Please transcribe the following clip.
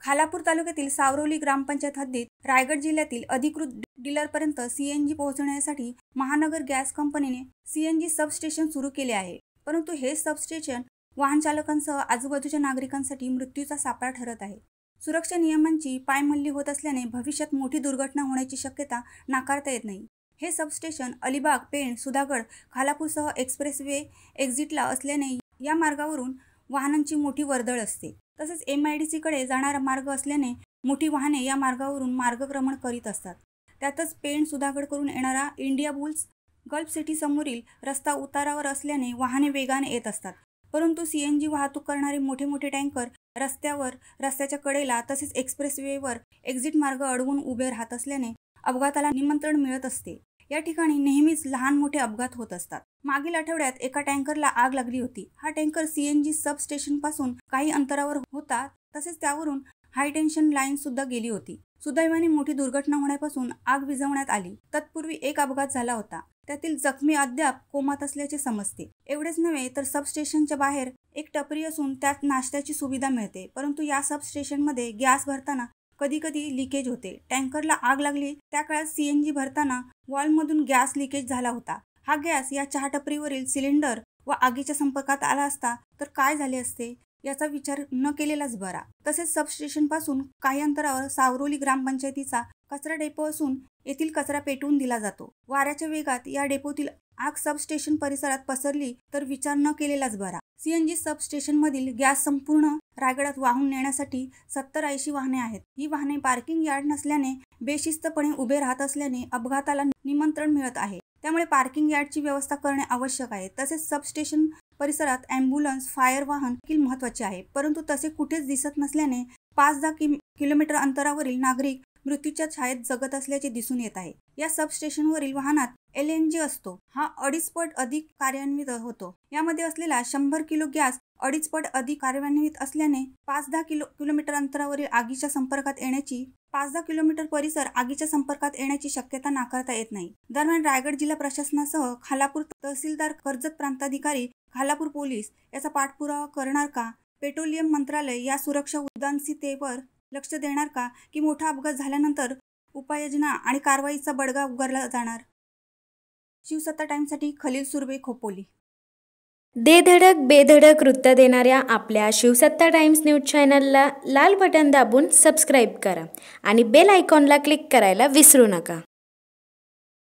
खालापूर तालुक्यातील सावरोली ग्रामपंचायत हद्दीत रायगड जिल्ह्यातील अधिकृत डीलरपर्यंत सीएनजी पोहोचवण्यासाठी महानगर गॅस कंपनीने सीएनजी सबस्टेशन सुरू केले आहे। परंतु हे सबस्टेशन वाहन चालकांसह आजूबाजूच्या नागरिकांसाठी मृत्यूचा सापळा ठरत आहे। सुरक्षा नियमांची पायमल्ली होत असल्याने भविष्यात मोठी दुर्घटना होण्याची शक्यता नाकारता येत नाही। हे सबस्टेशन अलिबाग, पेण, सुधागड, खालापूरसह एक्सप्रेसवे एक्झिटला असल्याने या मार्गावरून वाहनांची मोठी वर्दळ असते। तसेच MIDC कडे जाणारा मार्ग असल्याने मोठी वाहने या मार्गावरून मार्गक्रमण करीत असतात। त्यातच पेण सुधागड करून येणारा इंडिया बुल्स गल्फ सिटी समोरील रस्ता उतारावर असल्याने वाहने वेगाने येत असतात। परंतु सीएनजी वाहतूक करणारे मोठे टँकर रस्त्यावर, रस्त्याच्या कडेला तसेच एक्सप्रेसवेवर एक्झिट मार्ग अडवून उभे राहत असल्याने अपघाताला निमंत्रण मिळत असते। या ठिकाणी नेहमीच लहान मोठे अपघात होत असतात। मागील आठवड्यात एका टँकरला आग लागली होती। हा टँकर सीएनजी सबस्टेशन पासून काही अंतरावर होता, तसेच त्यावरून हाय टेन्शन लाईन सुद्धा गेली होती। सुदैवाने मोठी दुर्घटना होण्यापासून आग विझवण्यात आली। तत्पूर्वी एक अपघात झाला होता, त्यातील जखमी अद्याप कोमात असल्याचे समजते। एवढेच नव्हे तर सबस्टेशनच्या बाहेर एक टपरी असून त्यात नाश्त्याची सुविधा मिळते। परंतु या सबस्टेशनमध्ये गॅस भरताना कधी लिकेज होते। टँकरला आग लागली त्या काळात सीएनजी भरताना वॉल्वमधून गॅस लिकेज झाला होता। हा गॅस या चहा टपरीवरील सिलेंडर व आगीच्या संपर्कात आला असता तर काय झाले असते याचा विचार न केलेलाच बरा। तसेच सबस्टेशन पासून काही अंतरावर सावरोली ग्रामपंचायतीचा कचरा डेपो असून येथील कचरा पेटवून दिला जातो। वाऱ्याच्या वेगात या डेपोतील आग सबस्टेशन परिसरात पसरली तर विचार न केलेलाच बरा। सीएनजी सबस्टेशन मधील गॅस संपूर्ण रायगडात वाहून नेण्यासाठी 70-80 वाहने आहेत। ही वाहने पार्किंग यार्ड नसल्याने बेशिस्तपणे उभे राहत असल्याने अपघाताला निमंत्रण मिळत आहे। त्यामुळे पार्किंग यार्डची व्यवस्था करणे आवश्यक आहे। तसेच सबस्टेशन परिसरात ॲम्ब्युलन्स, फायर वाहन देखील महत्त्वाचे आहे, परंतु तसे कुठेच दिसत नसल्याने 5-10 किलोमीटर अंतरावरील नागरिक मृत्यूच्या छायेत जगत असल्याचे दिसून येत आहे। या सबस्टेशनवरील वाहनात LNG असतो, हा 2.5 पट अधिक कार्यान्वित होतो। यामध्ये असलेला 100 किलो गॅस 2.5 पट अधिक कार्यान्वित असल्याने 5-10 किलोमीटर अंतरावरील आगीच्या संपर्कात येण्याची 5-10 किलोमीटर परिसर आगीच्या संपर्कात येण्याची शक्यता नाकारता येत नाही। दरम्यान रायगड जिल्हा प्रशासनासह खालापूर तहसीलदार, कर्जत प्रांताधिकारी, खालापूर पोलीस याचा पाठपुरावा करणार का? पेट्रोलियम मंत्रालय या सुरक्षा उद्दामतेवर लक्ष देणार का? की मोठा अपघात झाल्यानंतर उपाययोजना आणि कारवाईचा बडगा उगारला जाणार? शिवसत्ता टाइम्ससाठी खलील सुर्वे, खोपोली। धडक बेधडक वृत्त देणाऱ्या आपल्या शिवसत्ता टाइम्स न्यूज चॅनलला लाल बटन दाबून सबस्क्राईब करा आणि बेल आयकॉनला क्लिक करायला विसरू नका।